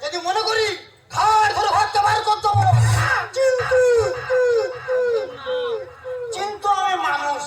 যদি মনে করি ঘর ধরে ভাবতে বার করতে পারো, কিন্তু কিন্তু আমি মানুষ।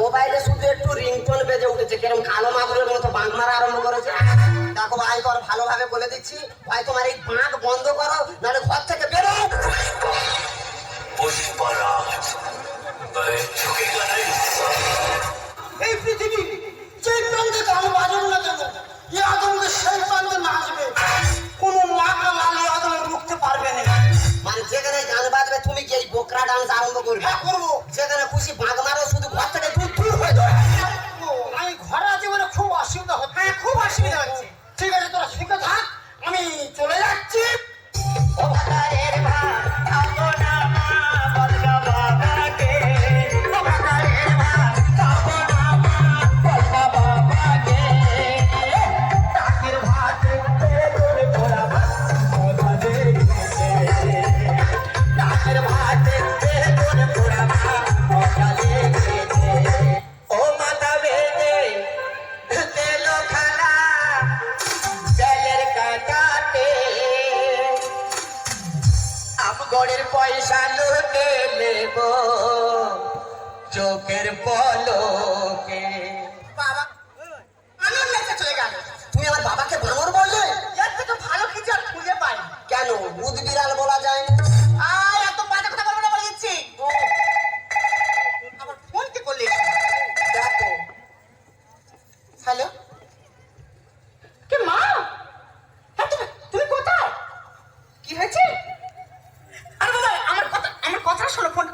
মোবাইলে শুধু একটু রিংটোন বেজে উঠেছে, কেরম কালো মাগুরের মতো বাঁক মারা আরম্ভ করেছে। দেখো ভাই, তোর ভালোভাবে বলে দিচ্ছি ভাই, তোমার এই বাঁক বন্ধ করো, নাহলে ঘর থেকে বেরো। এই পৃথিবী যে প্রান্তে গান বাজাবো না কেন, এই আদমকে সেই প্রান্তে নাচবে, কোনো মাকা লালি আদমে রুখতে পারবে না। মানে যেখানে গান বাজবে তুমি কি এই বোকরা ডান্স আরম্ভ করবে? হ্যাঁ করবো। যেখানে খুশি বাঁক মারো, শুধু ঘর থেকে দূর হয়ে যাবে। আমি ঘরে আছি বলে খুব অসুবিধা হচ্ছে। হ্যাঁ খুব অসুবিধা হচ্ছে। ঠিক আছে, তোরা শিখে থাক, আমি চলে যাচ্ছি। গড়ের পয়সা লুটে নেব চোখের পলকে। বাবা আমার লেখা চলে গেল। তুমি আমার বাবাকে ভাঙর বললে? এর থেকে ভালো কিছু আর খুঁজে পাই। কেন বুধ বিড়াল বলা যায় না? এত বাজে কথা বলবো না বলে দিচ্ছি। আমার ফোন কে করলে? দেখো। হ্যালো, কে মা? হ্যাঁ তুমি কোথায়? কি হয়েছে? আমার কথা শোনো, ফোন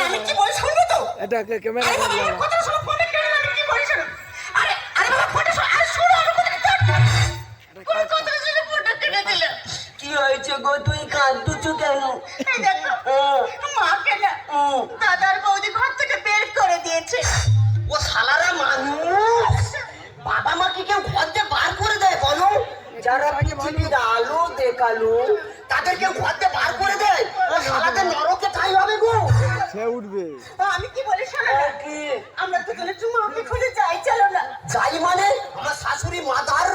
আমি কি বলি শুনবে তো? এটা ক্যামেরা আমার কথা শোনো, ফোনে কেন আমি কি বলি শোনো। আরে বাবা ফোনটা শোনো, আরে শোনো আমার কথা। কোন কথা শুনে ফোনটা কেটে দিল? কি হয়েছে গো, তুই কাঁদছো কেন? এই দেখো মা কেন দাদার বৌদি ঘর থেকে বের করে দিয়েছে। ও শালারা মানুষ, বাবা মা কি কেউ ঘর থেকে বার করে দেয় বলো? যারা পৃথিবীর আলো দেখালো তাদেরকে ঘর থেকে বার করে দেয়? সারাতে নরকে ঠাই হবে গো। সে উঠবে। আমি কি বলি শোনো না, কি আমরা তো চলে একটু মাকে খুঁজে যাই, চলো না। যাই মানে আমার শাশুড়ি মাদার,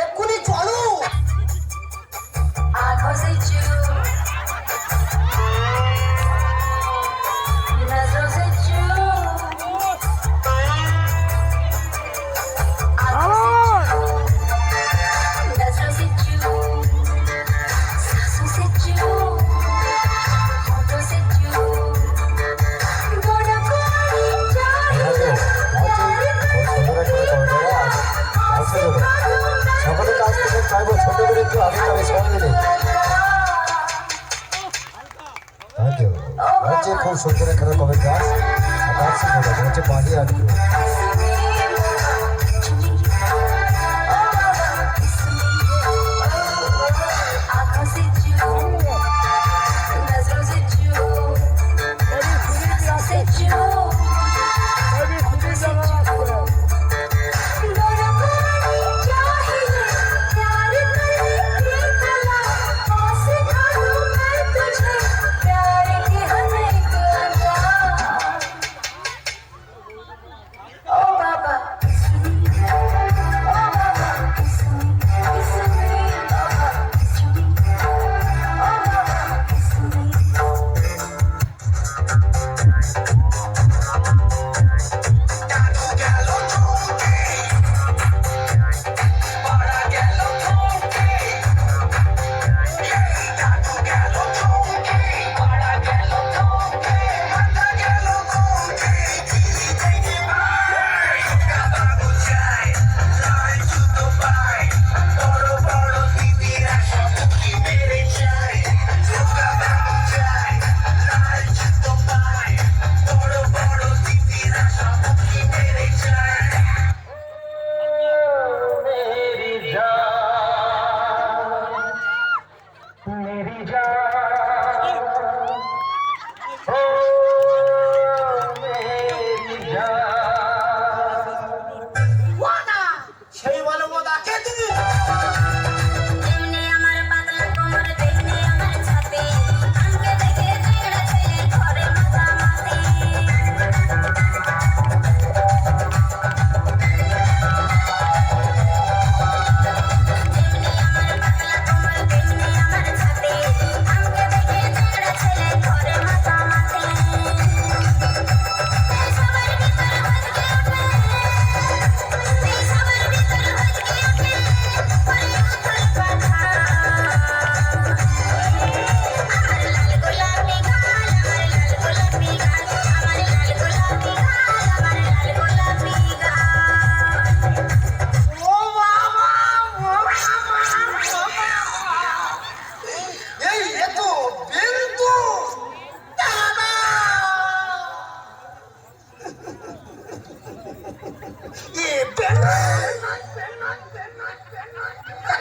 এক্ষুনি চলো। সকলের কাছ থেকে চাইবো ছোট করে একটু আগে যাবে সঙ্গে নেই। হচ্ছে খুব সুন্দর এখানে কমেন্ট গাছ হচ্ছে বাড়ি আসবে।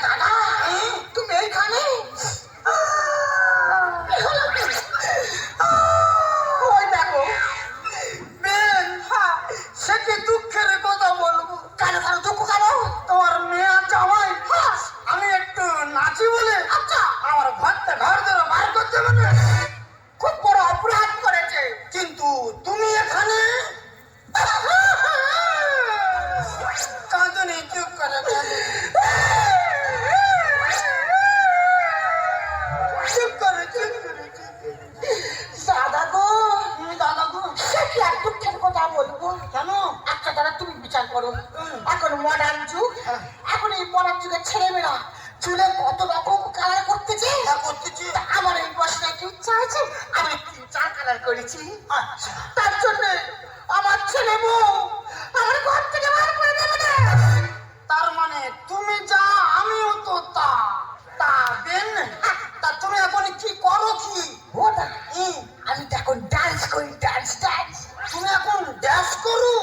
দাদা তুমি এইখানে কি হলো কি? ওই দেখো বেন, সে কি দুঃখের কথা বলবো। কেন কেন দুঃখ কেন? তোমার মেয়ে জামাই আমি একটু নাচি বলে আচ্ছা আমার ঘরটা ঘর ধরে বার করতে মানে খুব বড় অপরাধ করেছে। কিন্তু তুমি এখানে কাঁদুনি, চুপ করে কাঁদুনি। চুপ করে চুপ করে চুপ করে। দাদা গো দাদা গো, সে কি এক দুঃখের কথা বলবো। কেন? একটা দাদা তুমি বিচার করো, এখন মডার্ন যুগ, এখন এই মডার্ন যুগের ছেলেমেয়েরা চুলে কত রকম কালার করতেছে। আমার এই বয়সে একটু ইচ্ছা আছে, আমি 3-4 কালার করেছি। আচ্ছা, তার জন্য আমার ছেলে বউ আমার ঘর থেকে বার করে দেবে না। তার মানে তুমি যা আমিও তো তা। তা বেন, তা তুমি এখন কি করো কি? ওটা আমি তো এখন ডান্স করি, ডান্স ডান্স। তুমি এখন ডান্স করো?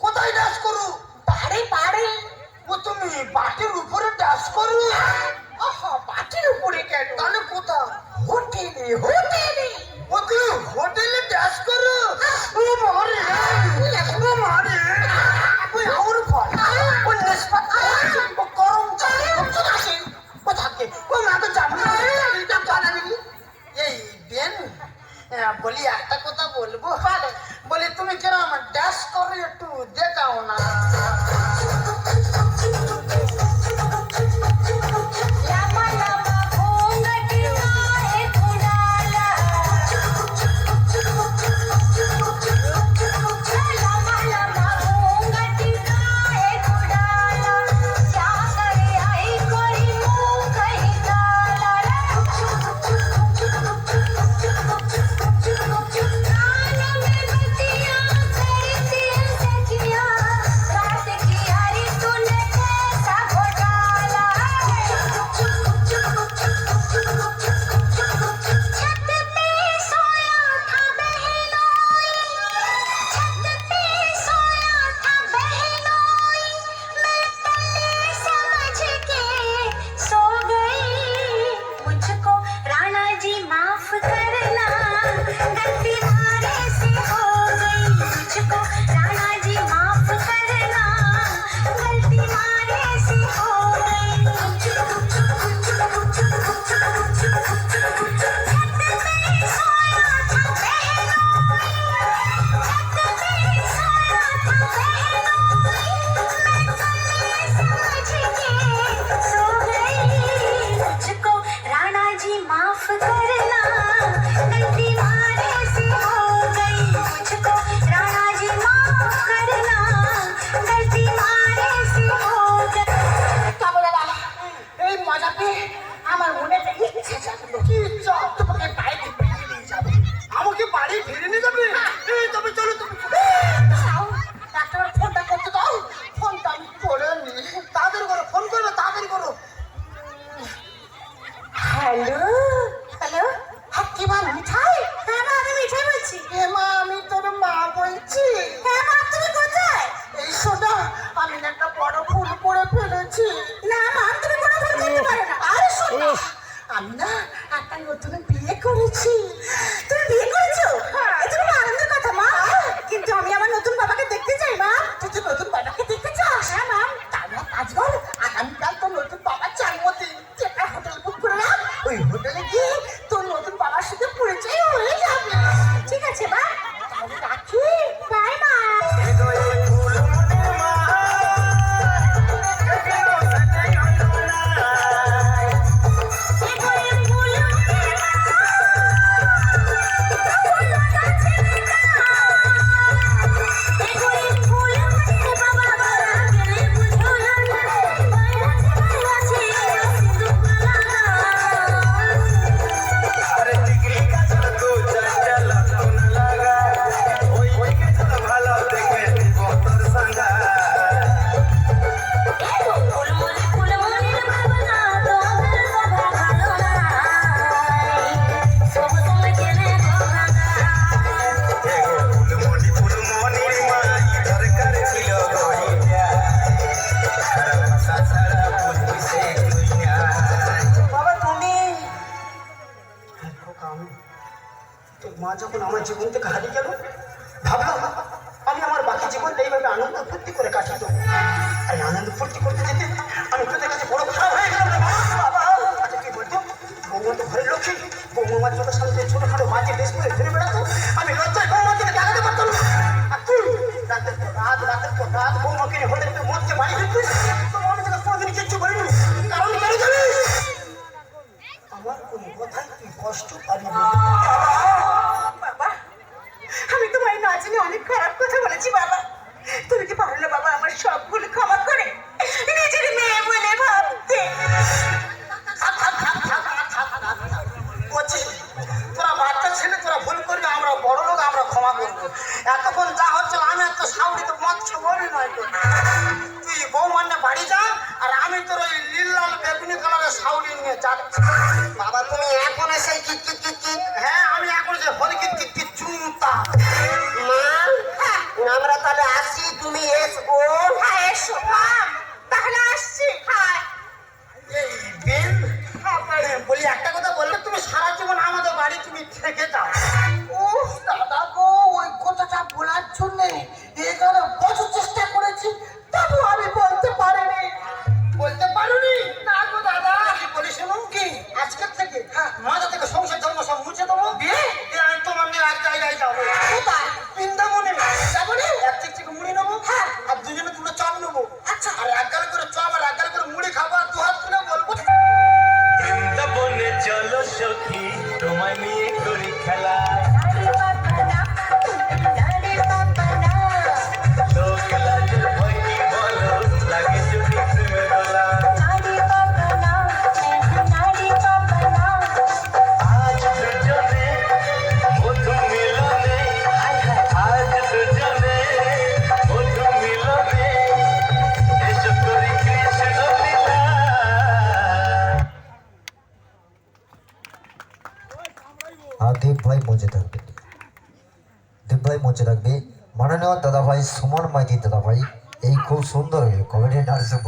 কোথায় ডান্স করো? পাড়ে পাড়ে। ও তুমি বাটির উপরে ডান্স করো? আহা, বাটির উপরে কেন? তাহলে কোথায়? হোটেলে হোটেলে। ও তুমি হোটেলে ডান্স করো? ও মারে ও মারে ওই আমার ফল ও নেশপা ও গরম চলে তো আছে ও থাকে ও না তো জানি এটা জানি। এই বেন, বলি একটা কথা বলবো। বলি তুমি কিরম ডান্স করে একটু দেখাও না। জীবন থেকে হারিয়ে গেল। ভাবলাম আমি আমার বাকি জীবনটা এইভাবে আনন্দ ফুর্তি করে কাটিয়ে দেবো। আর এই আনন্দ ফুর্তি করতে যেতে আমি তোদের কাছে বড় খারাপ হয়ে গেলাম রে বাবা। আচ্ছা কি বলতো, বৌমা তো ঘরের লক্ষ্মী, বৌমার চোখের সামনে ছোটখাটো মাঝে বেশ করে ঘুরে বেড়াতো, আমি লজ্জায় বৌমাকে দেখাতে পারতাম না। আর তুই রাতের পর রাত বৌমাকে নিয়ে হোটেলে মদকে বাড়ি ফিরতিস, তো আমি তোকে কোনোদিন কিচ্ছু বলিনি। কারণ কেন জানিস, আমার কোনো কথাই তুই কষ্ট পাবি না। বাবা, আমি তোমার না জেনে অনেক খারাপ কথা বলেছি বাবা। তুমি কি পারলে বাবা আমার সব ভুল ক্ষমা করে নিজের মেয়ে বলে ভাবতে? বলছি তোরা বাচ্চা ছেলে, তোরা ভুল করবি, আমরা বড় লোক, আমরা ক্ষমা করবো। এতক্ষণ যা হচ্ছে আমি একটা সাউরি তো মদ ছবি নয় তো। তুই বৌমান্নে বাড়ি যা, আর আমি তোর ওই নীল লাল বেগুনি কালারের সাউরি নিয়ে যাচ্ছি। বাবা তুমি এখন এসে কিট কিট কিট কিট। হ্যাঁ আমি এখন যে হলি কি চুনতা। মা আমরা তাহলে আসি, তুমি এসো। হ্যাঁ এসো তাহলে আসছি। হ্যাঁ এই বেল বলি একটা কথা বললে, তুমি সারা জীবন আমাদের বাড়ি তুমি থেকে যাও। উফ দাদা গো, ওই কথাটা বলার জন্য এখানে বছর চেষ্টা করেছি, তবু আমি বলতে পারিনি। বলতে পারোনি? না গো দাদা, কি বলি শুনুন কি, আজকের থেকে মাথা থেকে সংসার ধর্ম সব মুছে দেবো, দিয়ে আমি তোমার নিয়ে এক জায়গায় যাবো। কোথায়? বৃন্দাবনে যাবো রে, এক চিক মুড়ি নেবো, আর দুজনে দুটো চপ নেবো। আচ্ছা, আর এক গাল করে চপ আর এক গাল করে মুড়ি খাবো, আর দু হাত তুলে বলবো বৃন্দাবনে চলো সখী, তোমায় নিয়ে করি খেলা। লোক লাজের ভয় কি বলো, লাগে যদি প্রেমে দোলা। আজ দুজনে মধু মিলনে, আজ দুজনে মধু মিলনে, এসো করি কৃষ্ণ লীলা। আর দীপ ভাই মঞ্চে থাকবে, দীপ ভাই মঞ্চে থাকবে। মাননীয় দাদা ভাই সুমন মাইতি দাদা ভাই এই খুব সুন্দর কমেডি ডান্সের